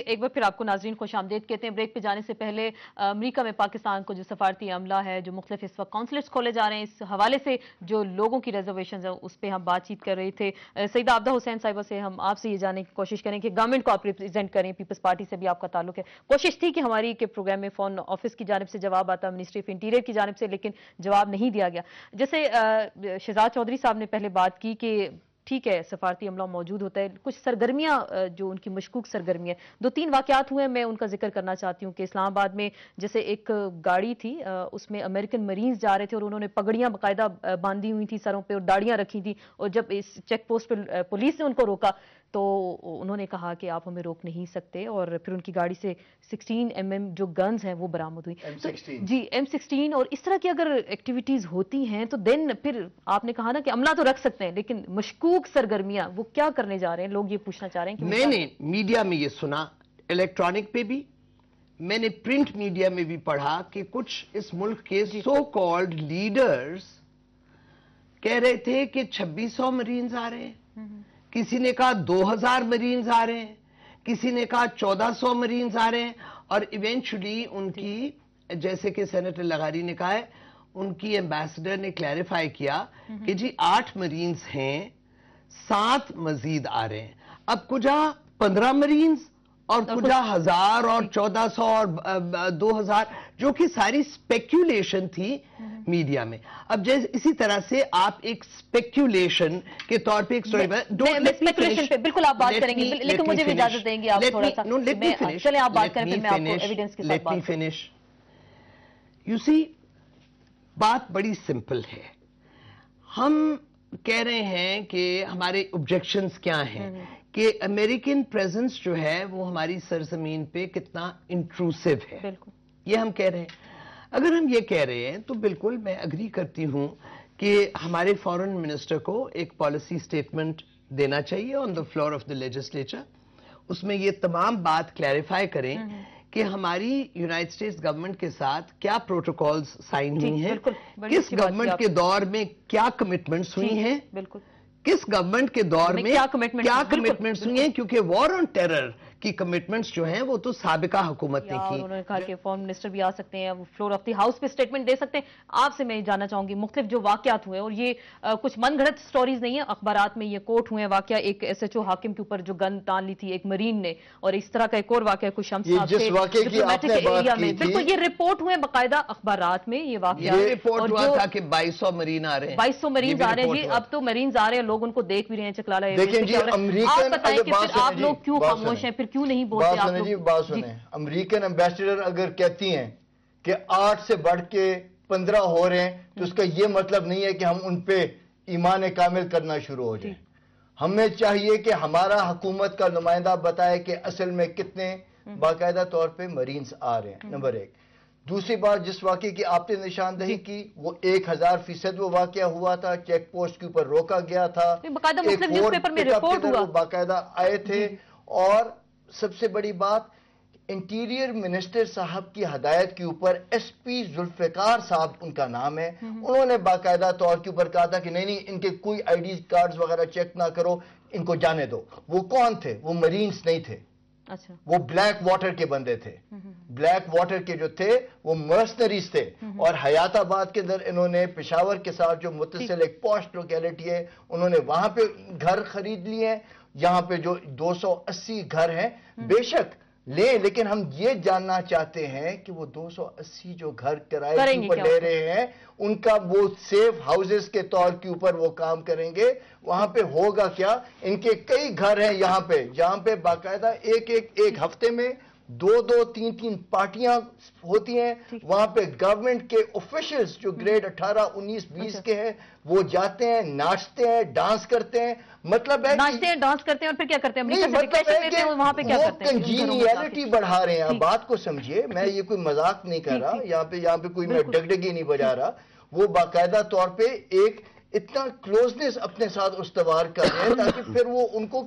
ایک بار پھر آپ کو ناظرین خوش آمدید کہتے ہیں۔ بریک پہ جانے سے پہلے امریکہ میں پاکستان کو جو سفارتی عملہ ہے، جو مختلف اس وقت کونسلیٹس کھولے جا رہے ہیں، اس حوالے سے جو لوگوں کی ریزرویشنز ہیں اس پہ ہم بات چیت کر رہے تھے۔ سیدہ عابدہ حسین صاحبہ سے ہم آپ سے یہ جاننے کی کوشش کریں کہ گورنمنٹ کو آپ ریپرزینٹ کریں، پیپلز پارٹی سے بھی آپ کا تعلق ہے۔ کوشش تھی کہ ہماری کے پروگرام میں فون آفس کی جانب سے جواب آتا، منسٹری آف انٹیریئر کی جانب سے، لیکن جواب نہیں دیا گیا۔ جیسے شہزاد چودھری صاحب نے پہلے بات کی کہ ٹھیک ہے سفارتی عملہ موجود ہوتا ہے، کچھ سرگرمیاں جو ان کی مشکوک سرگرمیاں، 2-3 واقعات ہوئے، میں ان کا ذکر کرنا چاہتی ہوں کہ اسلام آباد میں جیسے ایک گاڑی تھی، اس میں امریکن مرینز جا رہے تھے اور انہوں نے پگڑیاں باقاعدہ باندھی ہوئی تھی سروں پہ اور داڑیاں رکھی تھی، اور جب اس چیک پوسٹ پہ پولیس نے ان کو روکا تو انہوں نے کہا کہ آپ ہمیں روک نہیں سکتے، اور پھر ان کی گاڑی سے 16mm جو گنز ہیں وہ برآمد ہوئی۔ جی M16 اور اس طرح کی اگر ایکٹیویٹیز ہوتی ہیں تو دین پھر آپ نے کہا نا کہ عملہ تو رکھ سکتے ہیں، لیکن مشکوک سرگرمیاں وہ کیا کرنے جا رہے ہیں؟ لوگ یہ پوچھنا چاہ رہے ہیں کہ میں نے میڈیا میں یہ سنا، الیکٹرانک پہ بھی، میں نے پرنٹ میڈیا میں بھی پڑھا کہ کچھ اس ملک کے سو کالڈ لیڈرز کہہ رہے تھے کہ 2600 مرینز آ رہے ہیں، کسی نے کہا 2000 مرینز آ رہے ہیں، کسی نے کہا 1400 مرینز آ رہے ہیں، اور ایونچولی ان کی جیسے کہ سینیٹر لغاری نے کہا ہے، ان کی ایمبیسڈر نے کلیریفائی کیا کہ جی 8 مرینز ہیں، 7 مزید آ رہے ہیں۔ اب کجا 15 مرینز اور کجا 1000 اور 1400 اور 2000، جو کہ ساری سپیکیولیشن تھی میڈیا میں۔ اب جیسے اسی طرح سے آپ ایک سپیکیولیشن کے طور پہ ایک سٹوری سپیکولیشن پہ بالکل آپ بات کریں گے، لیکن مجھے بھی اجازت دیں گے آپ تھوڑا سا چلیں آپ بات کریں، پھر میں آپ کو ایویڈنس کے ساتھ بات کروں۔ یو سی بات بڑی سمپل ہے، ہم کہہ رہے ہیں کہ ہمارے آبجیکشنز کیا ہیں کہ امریکن پریزنس جو ہے وہ ہماری سرزمین پہ کتنا انٹروسو ہے، یہ ہم کہہ رہے ہیں۔ اگر ہم یہ کہہ رہے ہیں تو بالکل میں اگری کرتی ہوں کہ ہمارے فارن منسٹر کو ایک پالیسی سٹیٹمنٹ دینا چاہیے on the floor of the legislature, اس میں یہ تمام بات کلیریفائی کریں کہ ہماری یونائٹڈ اسٹیٹس گورنمنٹ کے ساتھ کیا پروٹوکولز سائن ہوئی ہیں، کس گورنمنٹ کے دور میں کیا کمٹمنٹس ہوئی ہیں، کس گورنمنٹ کے دور میں کیا کمٹمنٹس ہوئی ہیں، کیونکہ وار آن ٹیرر کی کمٹمنٹس جو ہیں وہ تو سابقہ حکومت نے کی۔ انہوں نے کہا کہ فارن منسٹر بھی آ سکتے ہیں، فلور آف دی ہاؤس پہ سٹیٹمنٹ دے سکتے ہیں۔ آپ سے میں جاننا چاہوں گی مختلف جو واقعات ہوئے، اور یہ کچھ من گھڑت سٹوریز نہیں ہیں، اخبارات میں یہ کوٹ ہوئے ہیں واقعہ، ایک SHO حاکم کے اوپر جو گن تان لی تھی ایک مرین نے، اور اس طرح کا ایک اور واقعہ کچھ شمس صاحب سے ڈپلومیٹک ایریا میں، بالکل یہ رپورٹ ہوئے باقاعدہ اخبارات میں یہ واقعہ، یہ رپورٹ ہوا تھا کہ 2200 مرین آ رہے ہیں، 2200 مرینز آ رہے ہیں جی، اب تو مرینز آ رہے ہیں، لوگ ان کو دیکھ بھی رہے ہیں چکلالہ۔ دیکھیں جی آپ بتائیں کہ پھر آپ لوگ کیوں خاموش ہیں، پھر کیوں نہیں بولتے آپ لوگ؟ بات سنیں، امریکن ایمبیسڈر اگر کہتی ہیں کہ 8 سے بڑھ کے 15 ہو رہے ہیں تو اس کا یہ مطلب نہیں ہے کہ ہم ان پہ ایمان کامل کرنا شروع ہو جائیں۔ ہمیں چاہیے کہ ہمارا حکومت کا نمائندہ بتائے کہ اصل میں کتنے باقاعدہ طور پہ مرینز آ رہے ہیں، نمبر 1۔ دوسری بات جس واقعے کی آپ نے نشاندہی کی وہ 1000% وہ واقعہ ہوا تھا، چیک پوسٹ کے اوپر روکا گیا تھا، باقاعدہ آئے تھے، اور سب سے بڑی بات انٹیریئر منسٹر صاحب کی ہدایت کے اوپر SP ذوالفقار صاحب ان کا نام ہے، انہوں نے باقاعدہ طور کے اوپر کہا تھا کہ نہیں ان کے کوئی ID کارڈز وغیرہ چیک نہ کرو، ان کو جانے دو۔ وہ کون تھے؟ وہ مرینز نہیں تھے، وہ بلیک واٹر کے بندے تھے، بلیک واٹر کے جو تھے وہ مرسنریز تھے، اور حیات آباد کے اندر انہوں نے پشاور کے ساتھ جو متصل ایک پوسٹ لوکیلٹی ہے انہوں نے وہاں پہ گھر خرید لیے ہیں، یہاں پہ جو 280 گھر ہیں بے شک لیں، لیکن ہم یہ جاننا چاہتے ہیں کہ وہ 280 جو گھر کرائے کے اوپر لے رہے ہیں ان کا وہ سیف ہاؤسز کے طور کے اوپر وہ کام کریں گے، وہاں پہ ہوگا کیا؟ ان کے کئی گھر ہیں یہاں پہ جہاں پہ باقاعدہ ایک ہفتے میں 2 3 پارٹیاں ہوتی ہیں، وہاں پہ گورنمنٹ کے آفیشلز جو گریڈ 18 19 20 کے ہیں وہ جاتے ہیں، ناچتے ہیں، ڈانس کرتے ہیں، مطلب ہے ناچتے ہیں، ڈانس کرتے ہیں، اور پھر کیا کرتے ہیں؟ مطلب ہے کہ وہ کنجینیلٹی بڑھا رہے ہیں۔ آپ بات کو سمجھیے، میں یہ کوئی مذاق نہیں کر رہا، یہاں پہ کوئی میں ڈگڈگی نہیں بجا رہا، وہ باقاعدہ طور پہ ایک اتنا کلوزنس اپنے ساتھ استوار کر رہے ہیں تاکہ پھر وہ ان کو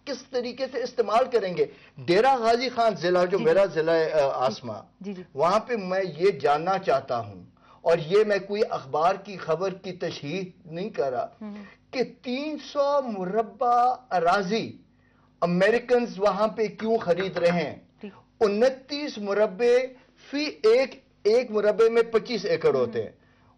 کس طریقے سے استعمال کریں گے۔ ڈیرہ غازی خان ضلع جو میرا ضلع ہے آسما، وہاں پہ میں یہ جاننا چاہتا ہوں، اور یہ میں کوئی اخبار کی خبر کی تشہیر نہیں کر رہا، کہ 300 مربع اراضی امریکنز وہاں پہ کیوں خرید رہے ہیں؟ 29 مربع فی ایک مربع میں 25 ایکڑ ہوتے ہیں.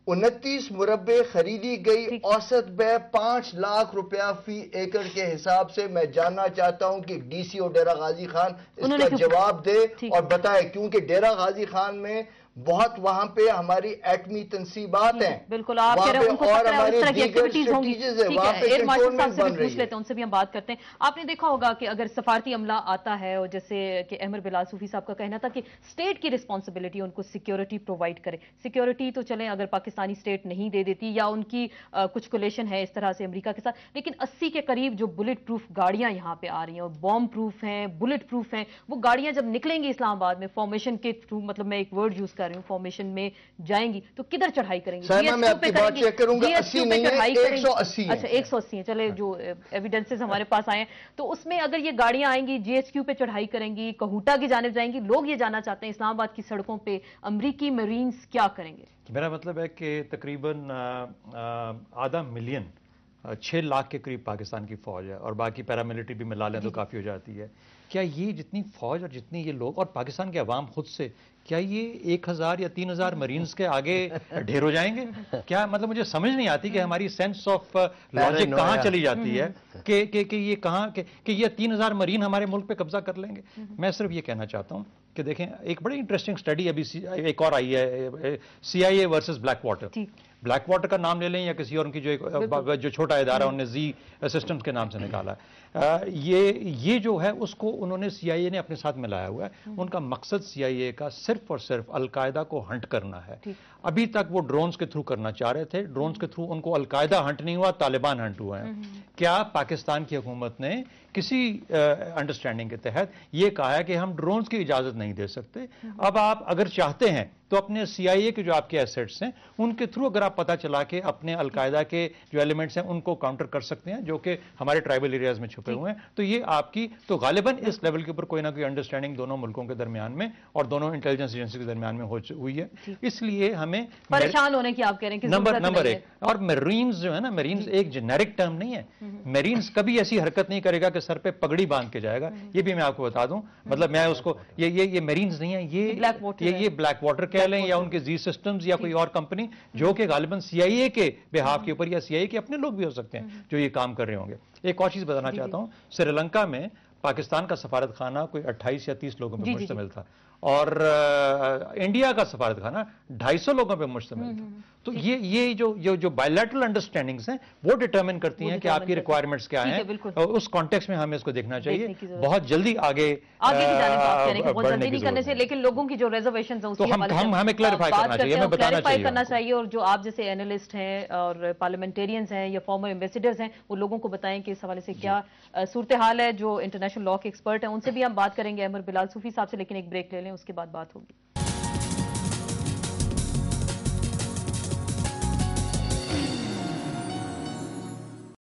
29 مربع خریدی گئی، اوسط بے 5 لاکھ روپیہ فی ایکڑ کے حساب سے. میں جاننا چاہتا ہوں کہ ڈی سی او ڈیرہ غازی خان اس کا جواب دے اور بتائے، کیونکہ ڈیرہ غازی خان میں بہت وہاں پہ ہماری ایٹمی تنصیبات ہیں. بالکل آپ کہہ رہے ہیں ان کو پتہ ہے اس طرح کی ایکٹیویٹیز ہوں گی. ٹھیک ہے، ایئر مارشل صاحب سے بھی پوچھ لیتے ہیں، ان سے بھی ہم بات کرتے ہیں. آپ نے دیکھا ہوگا کہ اگر سفارتی عملہ آتا ہے، اور جیسے کہ احمد بلال صوفی صاحب کا کہنا تھا کہ اسٹیٹ کی رسپانسبلٹی ان کو سیکیورٹی پرووائڈ کرے. سیکیورٹی تو چلیں اگر پاکستانی اسٹیٹ نہیں دے دیتی یا ان کی کچھ کولیشن ہے اس طرح سے امریکہ کے ساتھ، لیکن 80 کے قریب جو بلٹ پروف گاڑیاں یہاں پہ آ رہی ہیں اور بوم پروف ہیں، بلٹ پروف ہیں، وہ گاڑیاں جب نکلیں گی اسلام آباد میں فارمیشن کے تھرو، مطلب میں ایک ورڈ یوز کر رہی ہوں، فارمیشن میں جائیں گی تو کدھر چڑھائی کریں گی؟ سائمہ میں آپ کی بات چیک کروں گا، 80 نہیں ہے، 180 ہے. اچھا 180 ہیں، چلے جو ایویڈنسز ہمارے پاس آئے ہیں تو اس میں اگر یہ گاڑیاں آئیں گی، جی ایچ کیو پہ چڑھائی کریں گی، کہوٹا کی جانب جائیں گی، لوگ یہ جاننا چاہتے ہیں اسلام آباد کی سڑکوں پہ امریکی مرینز کیا کریں گے؟ میرا مطلب ہے کہ تقریباً آدھا ملین 6 لاکھ کے قریب پاکستان کی فوج ہے، اور باقی پیراملٹری بھی ملا لیں تو کافی ہو جاتی ہے. کیا یہ جتنی فوج اور جتنی یہ لوگ اور پاکستان کے عوام خود سے، کیا یہ 1000 یا 3000 مرینز کے آگے ڈھیر ہو جائیں گے؟ کیا مطلب مجھے سمجھ نہیں آتی کہ ہماری سینس آف لاجک کہاں چلی جاتی ہے کہ یہ کہاں کہ یہ 3000 مرین ہمارے ملک پہ قبضہ کر لیں گے. میں صرف یہ کہنا چاہتا ہوں کہ دیکھیں ایک بڑی انٹرسٹنگ سٹڈی ابھی ایک اور آئی ہے، C I A versus Blackwater. Blackwater کا نام لے لیں یا کسی اور ان کی جو چھوٹا ادارہ انہوں نے زی سسٹمز کے نام سے نکالا ہے، یہ جو ہے اس کو انہوں نے سی آئی اے نے اپنے ساتھ ملایا ہوا ہے. ان کا مقصد سی آئی اے کا صرف اور صرف القاعدہ کو ہنٹ کرنا ہے. ابھی تک وہ ڈرونز کے تھرو کرنا چاہ رہے تھے، ڈرونز کے تھرو ان کو القاعدہ ہنٹ نہیں ہوا، طالبان ہنٹ ہوا ہے. کیا پاکستان کی حکومت نے کسی انڈرسٹینڈنگ کے تحت یہ کہا ہے کہ ہم ڈرونز کی اجازت نہیں دے سکتے؟ اب آپ اگر چاہتے ہیں تو اپنے سی آئی اے کے جو آپ کے ایسٹس ہیں ان کے تھرو اگر آپ پتہ چلا کے اپنے القاعدہ کے جو ایلیمنٹس ہیں ان کو کاؤنٹر کر سکتے ہیں جو کہ ہمارے ٹرائبل ایریاز میں چھپے ہوئے ہیں، تو یہ آپ کی تو غالباً اس لیول کے اوپر کوئی نہ کوئی انڈرسٹینڈنگ دونوں ملکوں کے درمیان میں اور دونوں انٹیلیجنس ایجنسی کے درمیان میں ہوئی ہے. اس لیے ہمیں پریشان ہونے کی آپ کہہ رہے ہیں کہ نمبر ایک. اور میرینز جو ہے نا، میرینز ایک جنیرک ٹرم نہیں ہے. میرینز کبھی ایسی حرکت نہیں کرے گا کہ سر پہ پگڑی باندھ کے جائے گا. یہ بھی میں آپ کو بتا دوں، مطلب میں اس کو یہ میرینز نہیں ہے، یہ بلیک واٹر کہہ لیں یا ان کے زی سسٹمز یا کوئی اور کمپنی جو کہ غالباً سی آئی اے کے بہاف کے اوپر یا سی آئی اے کے اپنے لوگ بھی ہو سکتے ہیں جو یہ کام کر رہے ہوں گے. ایک اور چیز بتانا چاہتا ہوں، سری لنکا میں پاکستان کا سفارت خانہ کوئی 28 یا 30 لوگوں پہ مشتمل تھا، اور انڈیا کا سفارت خانہ 250 لوگوں پہ مشتمل تھا. تو یہ جو بائیلیٹرل انڈرسٹینڈنگز ہیں وہ ڈٹرمن کرتی ہیں کہ آپ کی ریکوائرمنٹس کیا ہیں. اس کانٹیکس میں ہمیں اس کو دیکھنا چاہیے. بہت جلدی آگے کی جانب آپ کہہ رہے ہیں کہ بہت جلدی نہیں کرنے سے، لیکن لوگوں کی جو ریزرویشنز ہیں اس کی ہمیں کلیریفائی کرنا چاہیے، ہمیں بتانا چاہیے. اور جو آپ جیسے اینالسٹ ہیں اور پارلیمنٹیرینز ہیں یا فارمر ایمبیسیڈرز ہیں وہ لوگوں کو بتائیں کہ اس حوالے سے کیا صورتحال ہے. جو انٹرنیشنل لا کے ایکسپرٹ ہیں ان سے بھی ہم بات کریں گے، احمد بلال صوفی صاحب سے، لیکن ایک بریک لے لیں اس کے بعد بات ہوگی.